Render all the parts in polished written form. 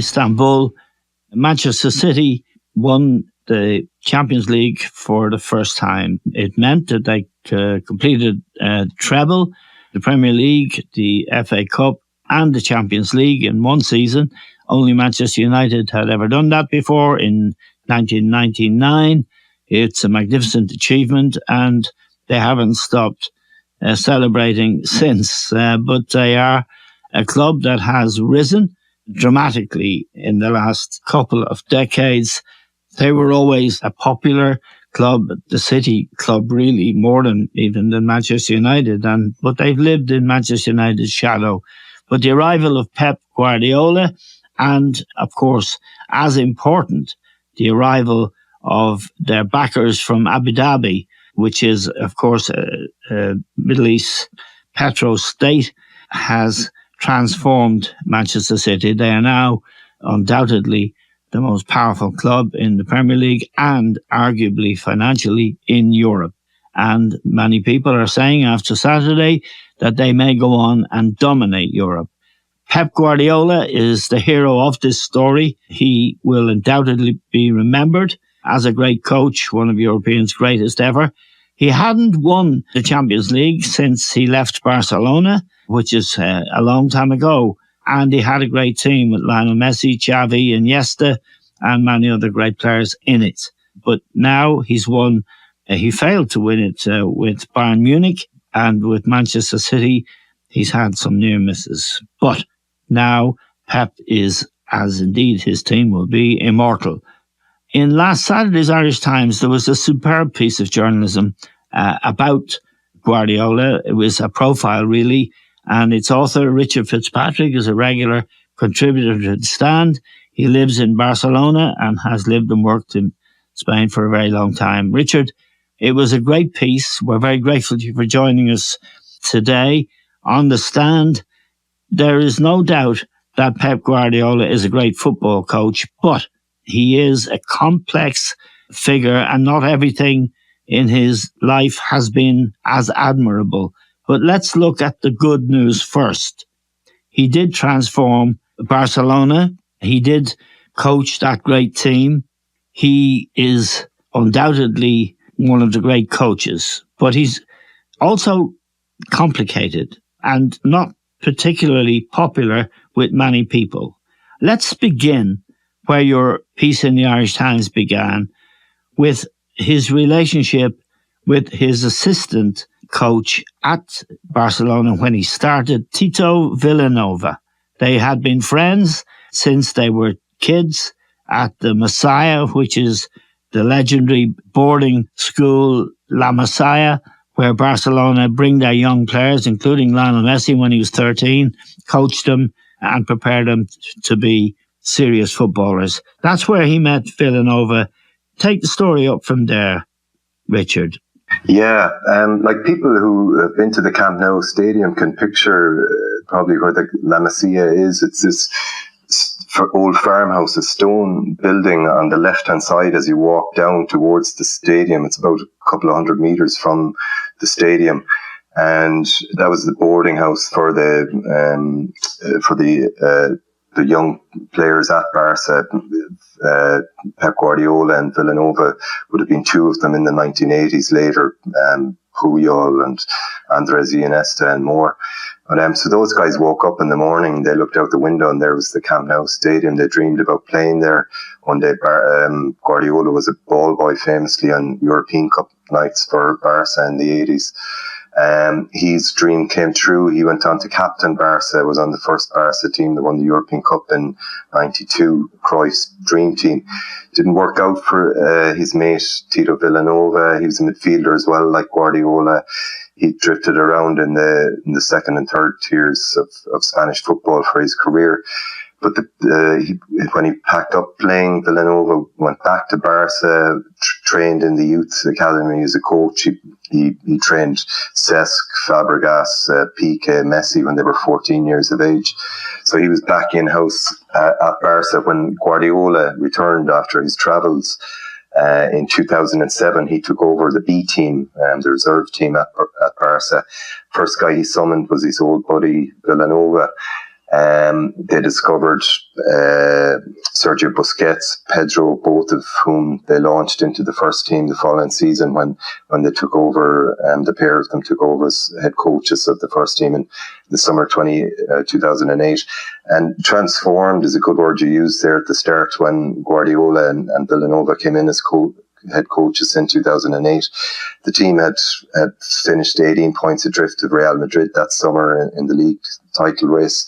Istanbul. Manchester City won the Champions League for the first time. It meant that they completed a treble, the Premier League, the FA Cup, and the Champions League in one season. Only Manchester United had ever done that before in 1999. It's a magnificent achievement, and they haven't stopped celebrating since. But they are a club that has risen dramatically in the last couple of decades. They were always a popular club, the City club, really, more than even than Manchester United. But they've lived in Manchester United's shadow. But the arrival of Pep Guardiola, and of course, as important, the arrival of their backers from Abu Dhabi, which is, of course, a Middle East petro state, has transformed Manchester City. They are now undoubtedly the most powerful club in the Premier League and arguably financially in Europe. And many people are saying after Saturday that they may go on and dominate Europe. Pep Guardiola is the hero of this story. He will undoubtedly be remembered as a great coach, one of Europeans' greatest ever. He hadn't won the Champions League since he left Barcelona, which is a long time ago. And he had a great team with Lionel Messi, Xavi, Iniesta, and many other great players in it. But now he's won. He failed to win it with Bayern Munich, and with Manchester City, he's had some near misses. But now Pep is, as indeed his team will be, immortal. In last Saturday's Irish Times, there was a superb piece of journalism about Guardiola. It was a profile, really, and its author, Richard Fitzpatrick, is a regular contributor to The Stand. He lives in Barcelona and has lived and worked in Spain for a very long time. Richard, it was a great piece. We're very grateful to you for joining us today on The Stand. There is no doubt that Pep Guardiola is a great football coach, but he is a complex figure, and not everything in his life has been as admirable. But let's look at the good news first. He did transform Barcelona. He did coach that great team. He is undoubtedly one of the great coaches, but he's also complicated and not particularly popular with many people. Let's begin where your piece in the Irish Times began, with his relationship with his assistant coach at Barcelona when he started, Tito Vilanova. They had been friends since they were kids at the Messiah, which is the legendary boarding school La Masia, where Barcelona bring their young players, including Lionel Messi when he was 13, coached them and prepared them to be serious footballers. That's where he met Vilanova. Take the story up from there, Richard. Yeah, like people who have been to the Camp Nou Stadium can picture probably where the La Masia is. It's this old farmhouse, a stone building on the left-hand side as you walk down towards the stadium. It's about a couple of 100 meters from the stadium. And that was the boarding house for the young players at Barca. Pep Guardiola and Vilanova would have been two of them in the 1980s. Later, Puyol and Andres Iniesta and more. But, so those guys woke up in the morning, they looked out the window and there was the Camp Nou Stadium. They dreamed about playing there. One day, Guardiola was a ball boy famously on European Cup nights for Barca in the 80s. His dream came true. He went on to captain Barca, was on the first Barca team that won the European Cup in 92, Cruyff's dream team. Didn't work out for his mate, Tito Vilanova. He was a midfielder as well, like Guardiola. He drifted around in the second and third tiers of Spanish football for his career. But when he packed up playing, Vilanova went back to Barca, trained in the youth academy as a coach. He trained Cesc, Fabregas, Piqué, Messi when they were 14 years of age. So he was back in-house at Barca when Guardiola returned after his travels. In 2007, he took over the B team, the reserve team at Barca. First guy he summoned was his old buddy Vilanova. They discovered Sergio Busquets, Pedro, both of whom they launched into the first team the following season when they took over, the pair of them took over as head coaches of the first team in the summer 2008. And transformed is a good word you used there at the start when Guardiola and Villanova came in as head coaches in 2008. The team had finished 18 points adrift of Real Madrid that summer in the league title race.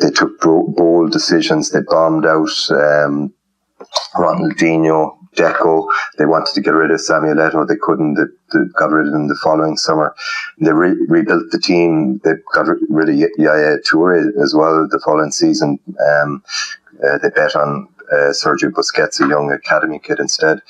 They took bold decisions. They bombed out Ronaldinho, Deco. They wanted to get rid of Samuel Eto'o. They couldn't. They got rid of him the following summer. They rebuilt the team. They got rid of Yaya Toure as well the following season. They bet on Sergio Busquets, a young academy kid, instead.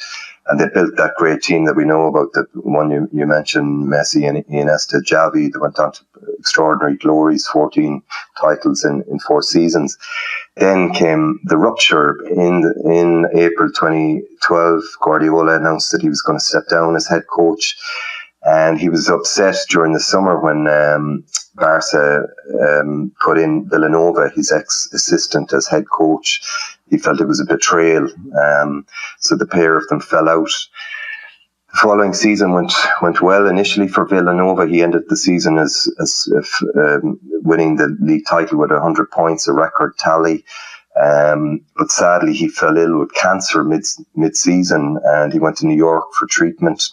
And they built that great team that we know about, the one you mentioned, Messi and Iniesta, Xavi. They went on to extraordinary glories, 14 titles in 4 seasons. Then came the rupture. In April 2012, Guardiola announced that he was going to step down as head coach. And he was upset during the summer when Barca put in Villanova, his ex-assistant, as head coach. He felt it was a betrayal. So the pair of them fell out. The following season went well initially for Villanova. He ended the season as winning the league title with 100 points, a record tally. But sadly, he fell ill with cancer mid-season, and he went to New York for treatment.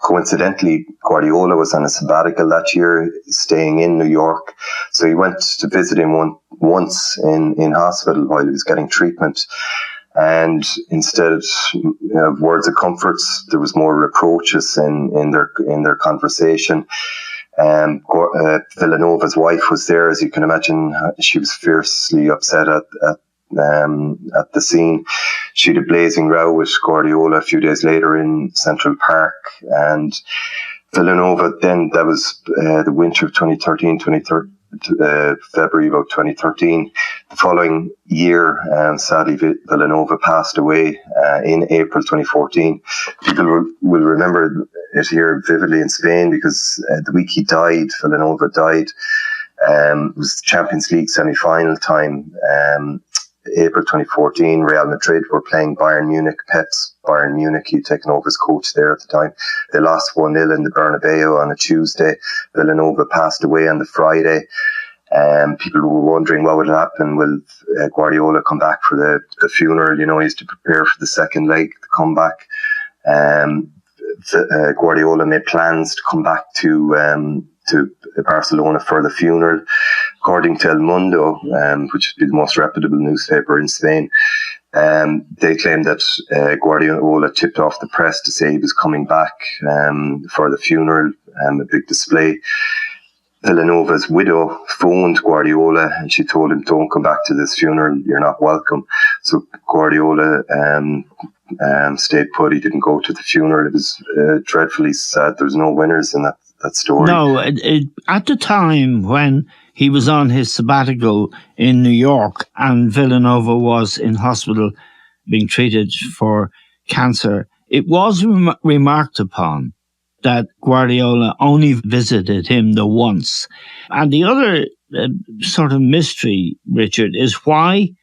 Coincidentally, Guardiola was on a sabbatical that year, staying in New York. So he went to visit him once in hospital while he was getting treatment. And instead of words of comfort, there was more reproaches in their conversation. Villanova's wife was there, as you can imagine. She was fiercely upset at the scene. She had a blazing row with Guardiola a few days later in Central Park, and Villanova then, that was the winter of 2013, February about 2013. The following year, sadly, Villanova passed away in April 2014. People will remember it here vividly in Spain because the week he died, Villanova died. It was Champions League semi-final time. April 2014, Real Madrid were playing Bayern Munich. Pep's Bayern Munich, he'd taken over as coach there at the time. They lost 1-0 in the Bernabeu on a Tuesday. Villanova passed away on the Friday. People were wondering what would happen. Will Guardiola come back for the funeral? You know, he used to prepare for the second leg, the comeback. Guardiola made plans to come back to Barcelona for the funeral. According to El Mundo, which would be the most reputable newspaper in Spain, they claimed that Guardiola tipped off the press to say he was coming back for the funeral, a big display. Villanova's widow phoned Guardiola and she told him, "Don't come back to this funeral, you're not welcome." So Guardiola stayed put. He didn't go to the funeral. It was dreadfully sad. There was no winners in that story. No, at the time when he was on his sabbatical in New York and Villanova was in hospital being treated for cancer, it was remarked upon that Guardiola only visited him the once. And the other sort of mystery, Richard, is why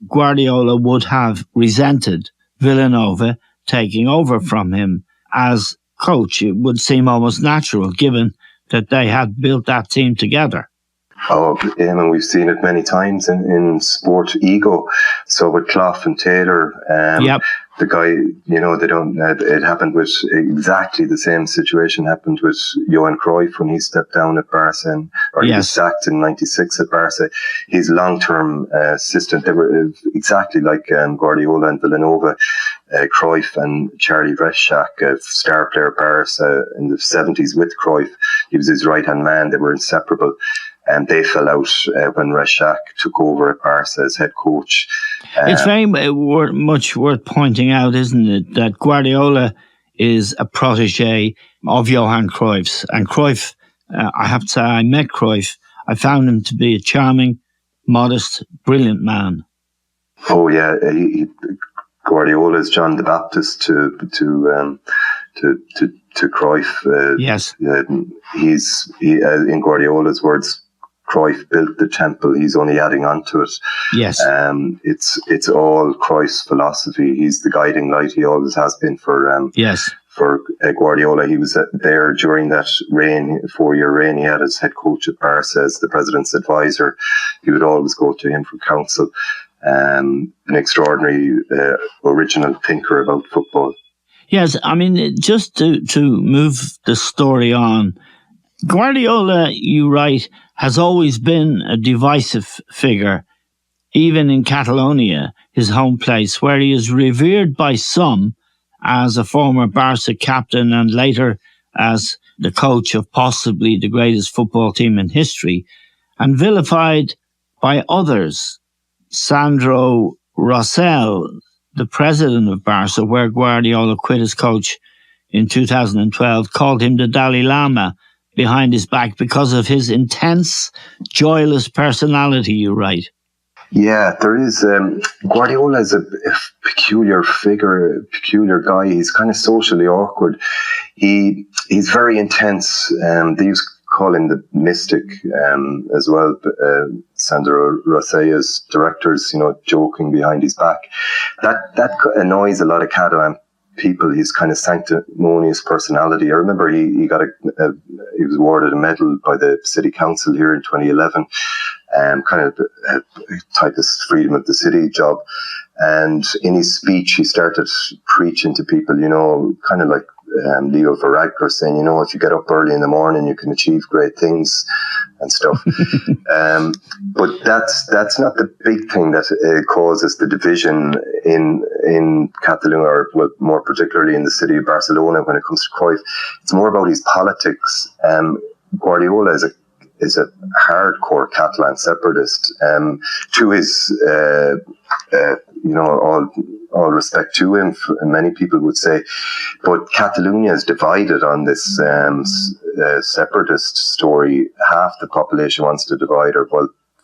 Guardiola would have resented Villanova taking over from him as coach. It would seem almost natural, given that they had built that team together. Oh, and we've seen it many times in sport, ego. So with Clough and Taylor, the guy, you know, it happened with exactly the same situation happened with Johan Cruyff when he stepped down at Barca, he was sacked in 96 at Barca. His long-term assistant, they were exactly like Guardiola and Villanova. Cruyff and Charlie Reshak, a star player at Barca in the 70s with Cruyff. He was his right-hand man. They were inseparable. And they fell out when Reshak took over at Barca as head coach. It's very much worth pointing out, isn't it, that Guardiola is a protege of Johan Cruyff's. And Cruyff, I have to say, I met Cruyff. I found him to be a charming, modest, brilliant man. Oh yeah, Guardiola is John the Baptist to Cruyff. Yes, He's in Guardiola's words, Cruyff built the temple. He's only adding on to it. Yes. It's all Cruyff's philosophy. He's the guiding light. He always has been for yes. For Guardiola. He was there during that 4-year reign. He had his head coach at Barca as the president's advisor. He would always go to him for counsel. An extraordinary original thinker about football. Yes, I mean, just to move the story on, Guardiola, you write, has always been a divisive figure, even in Catalonia, his home place, where he is revered by some as a former Barca captain and later as the coach of possibly the greatest football team in history, and vilified by others. Sandro Rosell, the president of Barca, where Guardiola quit as coach in 2012, called him the Dalai Lama behind his back because of his intense, joyless personality, you write. Yeah, there is. Guardiola is a peculiar figure, a peculiar guy. He's kind of socially awkward. He's very intense. They used to call him the mystic as well. Sandro Rosella's directors, joking behind his back. That annoys a lot of Catalan people. His kind of sanctimonious personality. I remember he was awarded a medal by the city council here in 2011. Kind of a type of freedom of the city job. And in his speech, he started preaching to people, kind of like Leo Varadkar saying, if you get up early in the morning, you can achieve great things and stuff. But that's not the big thing that causes the division in Catalonia, or more particularly in the city of Barcelona when it comes to Cruyff. It's more about his politics. Guardiola is a hardcore Catalan separatist. To his, all respect to him, many people would say, but Catalonia is divided on this separatist story. Half the population wants to divide, or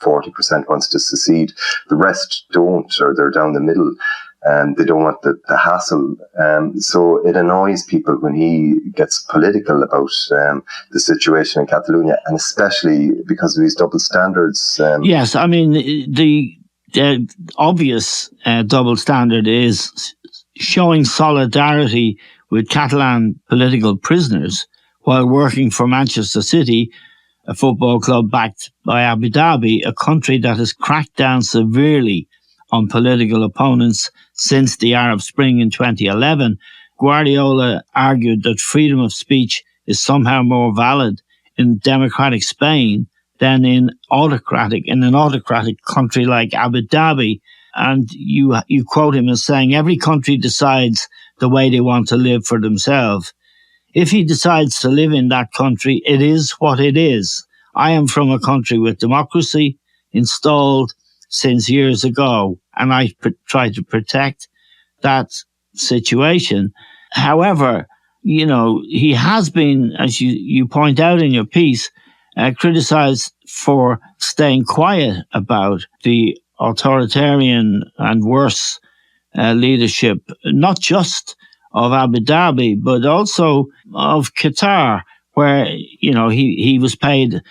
40% wants to secede. The rest don't, or they're down the middle. They don't want the hassle. So it annoys people when he gets political about the situation in Catalonia, and especially because of his double standards. Yes, I mean, the obvious double standard is showing solidarity with Catalan political prisoners while working for Manchester City, a football club backed by Abu Dhabi, a country that has cracked down severely on political opponents since the Arab Spring in 2011. Guardiola argued that freedom of speech is somehow more valid in democratic Spain than in an autocratic country like Abu Dhabi. And you quote him as saying, every country decides the way they want to live for themselves. If he decides to live in that country, it is what it is. I am from a country with democracy installed since years ago, and I try to protect that situation. However, he has been, as you point out in your piece, criticized for staying quiet about the authoritarian and worse leadership, not just of Abu Dhabi, but also of Qatar, where, he was paid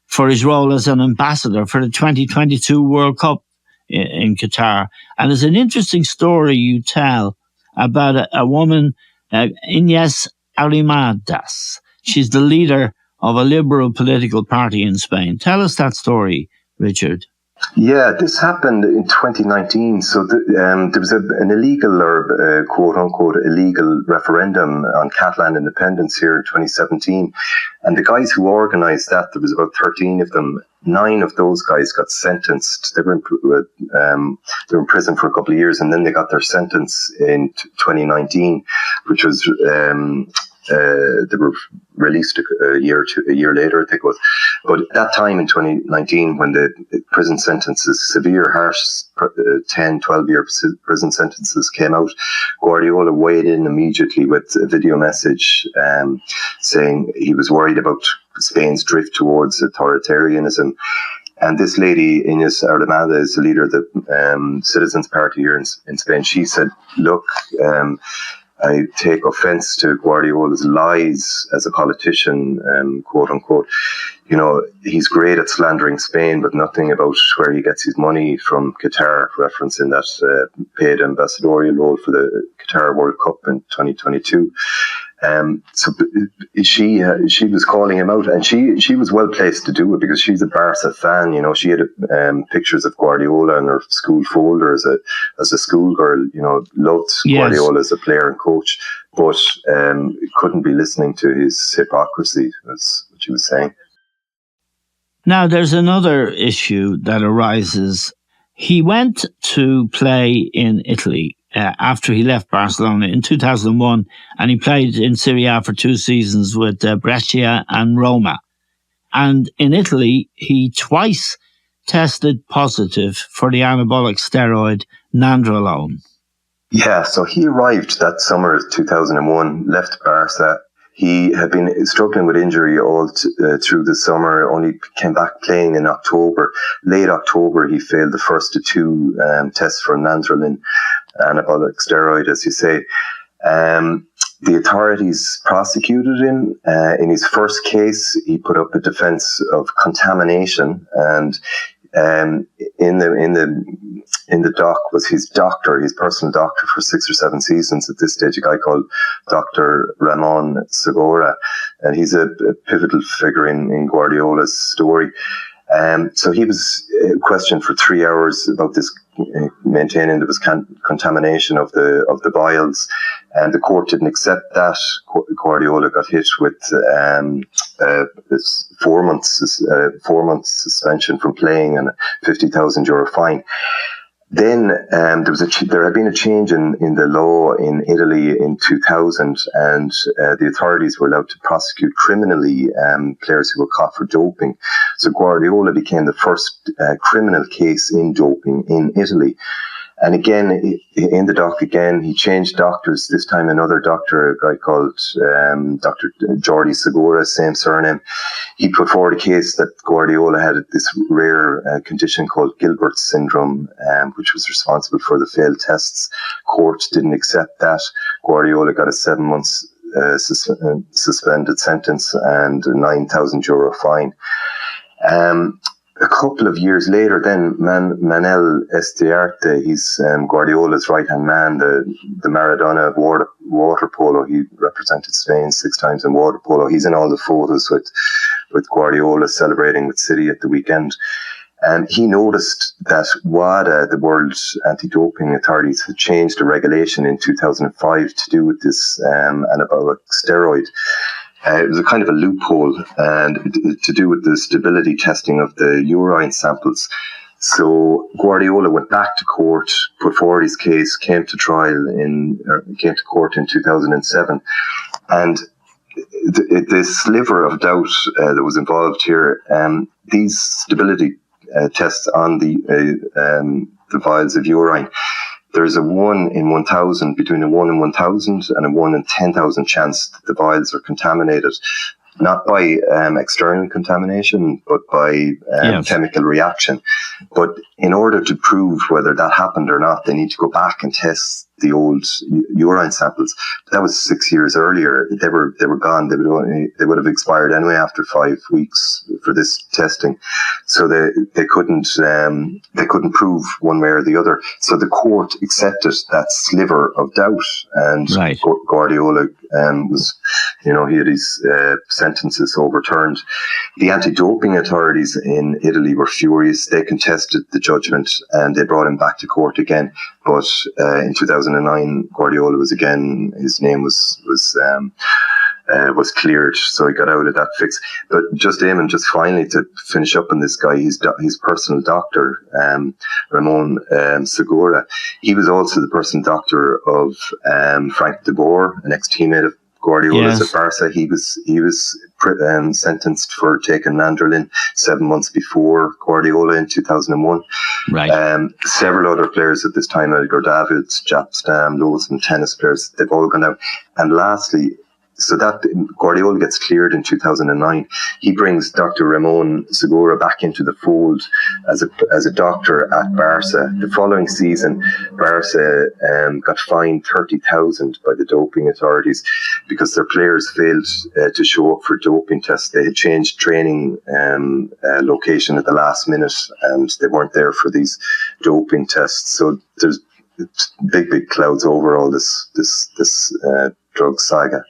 for his role as an ambassador for the 2022 World Cup in Qatar. And there's an interesting story you tell about a woman, Inés Arrimadas. She's the leader of a liberal political party in Spain. Tell us that story, Richard. Yeah, this happened in 2019. So there was an illegal, or quote-unquote illegal referendum on Catalan independence here in 2017. And the guys who organised that, there was about 13 of them. 9 of those guys got sentenced. They were in prison for a couple of years, and then they got their sentence in 2019, which was... they were released a year later, I think it was. But at that time in 2019, when the prison sentences, severe, harsh 10, 12-year prison sentences came out, Guardiola weighed in immediately with a video message saying he was worried about Spain's drift towards authoritarianism. And this lady, Inés Arrimadas, is the leader of the Citizens Party here in Spain. She said, look, I take offence to Guardiola's lies as a politician, quote unquote. You know, he's great at slandering Spain, but nothing about where he gets his money from Qatar, referencing that paid ambassadorial role for the Qatar World Cup in 2022. So she was calling him out, and she was well placed to do it because she's a Barca fan. You know, she had pictures of Guardiola in her school folder as a schoolgirl. You know, loved Guardiola as a player and coach, but couldn't be listening to his hypocrisy. That's what she was saying. Now, there's another issue that arises. He went to play in Italy after he left Barcelona in 2001, and he played in Serie A for 2 seasons with Brescia and Roma. And in Italy, he twice tested positive for the anabolic steroid nandrolone. Yeah, so he arrived that summer of 2001, left Barca. He had been struggling with injury all through the summer, only came back playing in October. Late October, he failed the first of 2 tests for nandrolone, anabolic steroid, as you say. The authorities prosecuted him. In his first case, he put up a defence of contamination, and in the dock was his doctor, his personal doctor for 6 or 7 seasons at this stage, a guy called Dr. Ramon Segura, and he's a pivotal figure in Guardiola's story. So he was questioned for 3 hours about this, maintaining there was contamination of the vials, and the court didn't accept that. Guardiola got hit with this 4 months suspension from playing and a €50,000 fine. Then there had been a change in the law in Italy in 2000, and the authorities were allowed to prosecute criminally players who were caught for doping. So Guardiola became the first criminal case in doping in Italy. And again, in the dock again, he changed doctors. This time another doctor, a guy called Dr. Jordi Segura, same surname. He put forward a case that Guardiola had this rare condition called Gilbert's syndrome, which was responsible for the failed tests. Court didn't accept that. Guardiola got a 7 months suspended sentence and a €9,000 fine. A couple of years later, then Manel Estiarte, he's Guardiola's right-hand man, the Maradona of water polo. He represented Spain 6 times in water polo. He's in all the photos with Guardiola celebrating with City at the weekend. And he noticed that WADA, the World Anti-Doping Authorities, had changed a regulation in 2005 to do with this anabolic steroid. It was a kind of a loophole, and to do with the stability testing of the urine samples. So Guardiola went back to court, put forward his case, came to court in 2007, and the sliver of doubt that was involved here, these stability tests on the vials of urine. There's a 1 in 1,000, between a 1 in 1,000 and a 1 in 10,000 chance that the vials are contaminated, not by external contamination, but by chemical reaction. But in order to prove whether that happened or not, they need to go back and test the old urine samples. That was 6 years earlier. They were gone. They would have expired anyway after 5 weeks for this testing. So they couldn't prove one way or the other. So the court accepted that sliver of doubt, and Guardiola was, he had his sentences overturned. The anti-doping authorities in Italy were furious. They contested the judgment and they brought him back to court again. But in 2009, Guardiola was again, his name was cleared, so he got out of that fix. But just finally to finish up on this guy, his personal doctor, Ramon Segura, he was also the personal doctor of Frank de Boer, an ex-teammate of Guardiola's at Barca. He was sentenced for taking nandrolone 7 months before Guardiola in 2001. Right. Several other players at this time, Edgar Davids, Jaap Stam, loads of tennis players, they've all gone out. And lastly, So that Guardiola gets cleared in 2009. He brings Dr. Ramon Segura back into the fold as a doctor at Barca. The following season, Barca got fined 30,000 by the doping authorities because their players failed to show up for doping tests. They had changed training location at the last minute, and they weren't there for these doping tests. So there's big clouds over all this drug saga.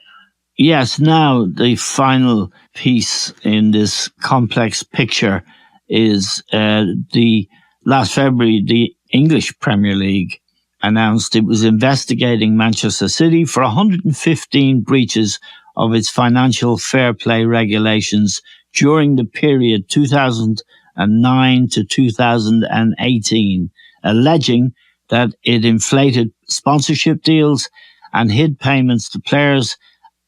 Yes, now the final piece in this complex picture is the last February, the English Premier League announced it was investigating Manchester City for 115 breaches of its financial fair play regulations during the period 2009 to 2018, alleging that it inflated sponsorship deals and hid payments to players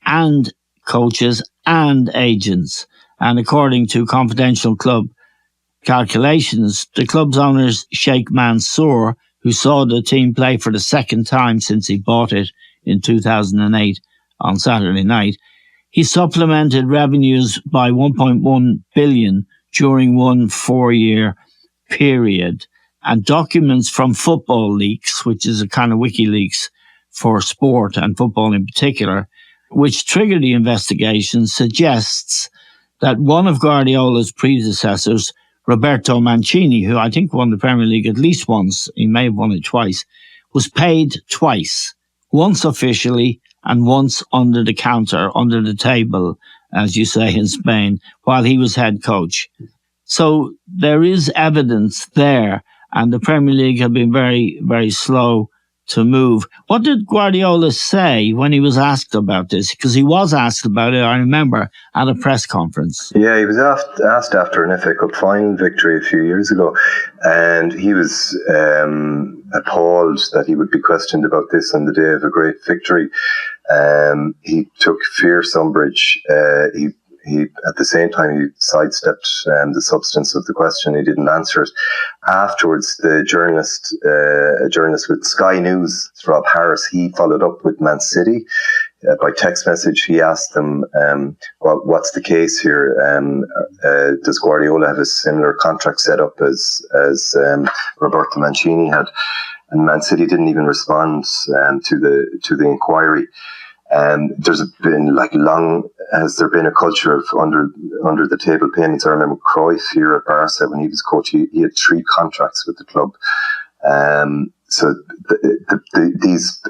and coaches and agents. And according to confidential club calculations, the club's owners, Sheikh Mansour, who saw the team play for the second time since he bought it in 2008 on Saturday night, he supplemented revenues by 1.1 billion during one 4-year period. And documents from Football Leaks, which is a kind of WikiLeaks for sport and football in particular, which triggered the investigation, suggests that one of Guardiola's predecessors, Roberto Mancini, who I think won the Premier League at least once, he may have won it twice, was paid twice, once officially and once under the counter, under the table, as you say in Spain, while he was head coach. So there is evidence there, and the Premier League have been very, very slow to move. What did Guardiola say when he was asked about this? Because he was asked about it, I remember, at a press conference. Yeah, he was asked after an FA Cup final victory a few years ago, and he was appalled that he would be questioned about this on the day of a great victory. He took fierce umbrage. He at the same time, he sidestepped the substance of the question. He didn't answer it. Afterwards, a journalist with Sky News, Rob Harris, he followed up with Man City by text message. He asked them, what's the case here? Does Guardiola have a similar contract set up as Roberto Mancini had? And Man City didn't even respond to the inquiry. There's been has there been a culture of under the table payments? I remember Cruyff here at Barca when he was coach. He had 3 contracts with the club. So these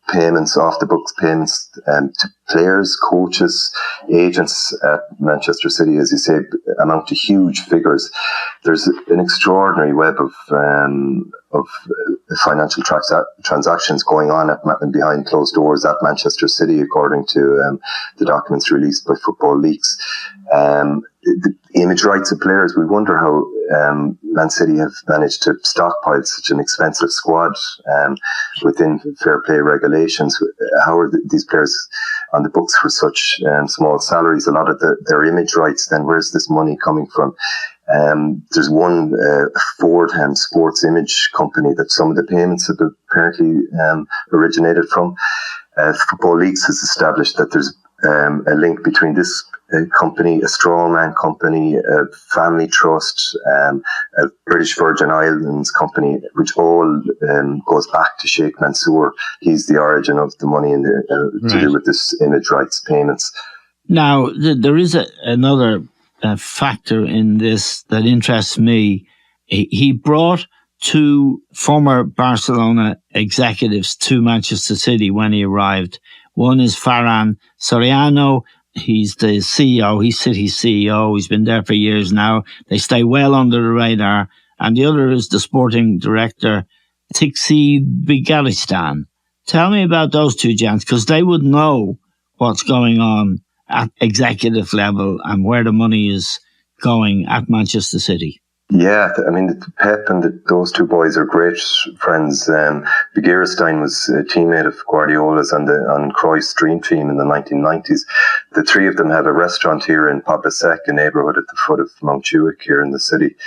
payments, off the books payments to players, coaches, agents at Manchester City, as you say, amount to huge figures. There's an extraordinary web of financial transactions going on behind closed doors at Manchester City, according to the documents released by Football Leaks. The image rights of players, we wonder how Man City have managed to stockpile such an expensive squad within fair play regulations. How are these players on the books for such small salaries? A lot of their image rights, then where's this money coming from? There's one Ford sports image company that some of the payments have apparently originated from. Football Leaks has established that there's a link between this company, a strawman company, a family trust, a British Virgin Islands company, which all goes back to Sheikh Mansour. He's the origin of the money to do with this image rights payments. Now, there is another factor in this that interests me. He brought 2 former Barcelona executives to Manchester City when he arrived. One is Ferran Soriano. He's the CEO. He's City's CEO. He's been there for years now. They stay well under the radar. And the other is the sporting director, Tixi Begiristain. Tell me about those 2 gents, because they would know what's going on at executive level and where the money is going at Manchester City. Yeah, I mean, Pep and those 2 boys are great friends. Begiristain was a teammate of Guardiola's on Cruyff's dream team in the 1990s. The 3 of them have a restaurant here in Pobla Sec, a neighbourhood at the foot of Mount Juic here in the city.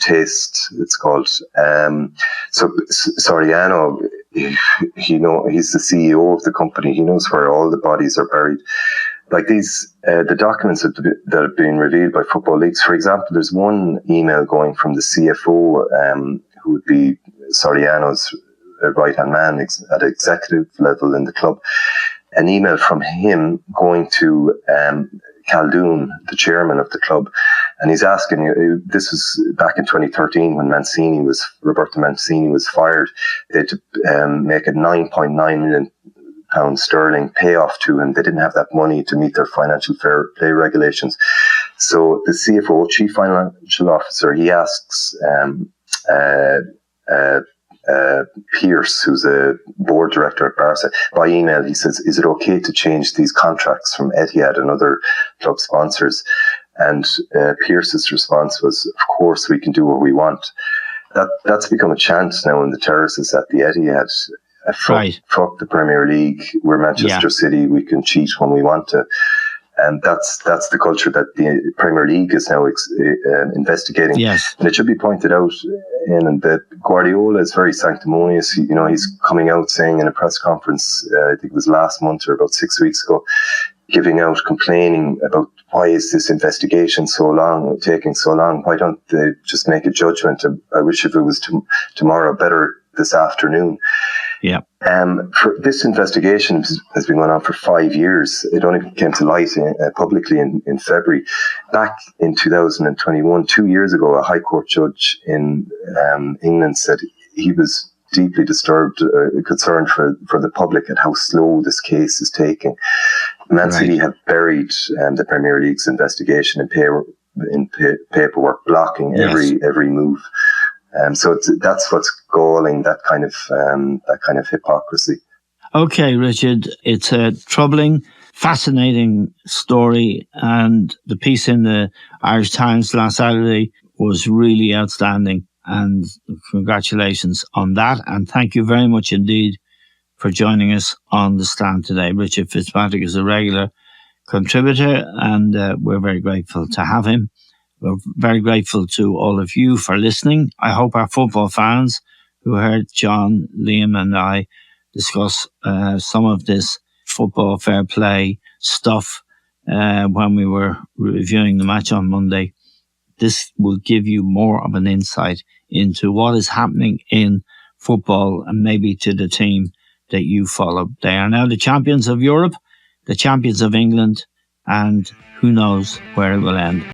Taste, it's called. So Soriano, he's the CEO of the company. He knows where all the bodies are buried. Like these, the documents that have been revealed by football leaks. For example, there's one email going from the CFO, who would be Soriano's right-hand man at executive level in the club. An email from him going to Khaldoon, the chairman of the club, and he's asking. This was back in 2013 when Roberto Mancini was fired. They had to make a £9.9 million sterling payoff to him. They didn't have that money to meet their financial fair play regulations. So the CFO, Chief Financial Officer, he asks Pierce, who's a board director at Barca, by email, he says, is it okay to change these contracts from Etihad and other club sponsors? And Pierce's response was, of course, we can do what we want. That's become a chant now in the terraces at the Etihad. Fuck the Premier League. We're Manchester City. We can cheat when we want to. And that's the culture that the Premier League is now investigating. Yes. And it should be pointed out, Ian, that Guardiola is very sanctimonious. He's coming out saying in a press conference, I think it was last month or about 6 weeks ago, complaining about why is this investigation taking so long? Why don't they just make a judgment? I wish if it was tomorrow, better this afternoon. Yeah. For this investigation has been going on for 5 years. It only came to light publicly in February. Back in 2021, 2 years ago, a High Court judge in England said he was deeply disturbed, concerned for the public at how slow this case is taking. Man City have buried the Premier League's investigation in paperwork, blocking every move. So that's what's galling, that kind of hypocrisy. Okay, Richard, it's a troubling, fascinating story, and the piece in the Irish Times last Saturday was really outstanding. And congratulations on that, and thank you very much indeed for joining us on The Stand today. Richard Fitzpatrick is a regular contributor, and we're very grateful to have him. We're very grateful to all of you for listening. I hope our football fans who heard John, Liam and I discuss some of this football fair play stuff when we were reviewing the match on Monday, this will give you more of an insight into what is happening in football and maybe to the team that you follow. They are now the champions of Europe, the champions of England, and who knows where it will end.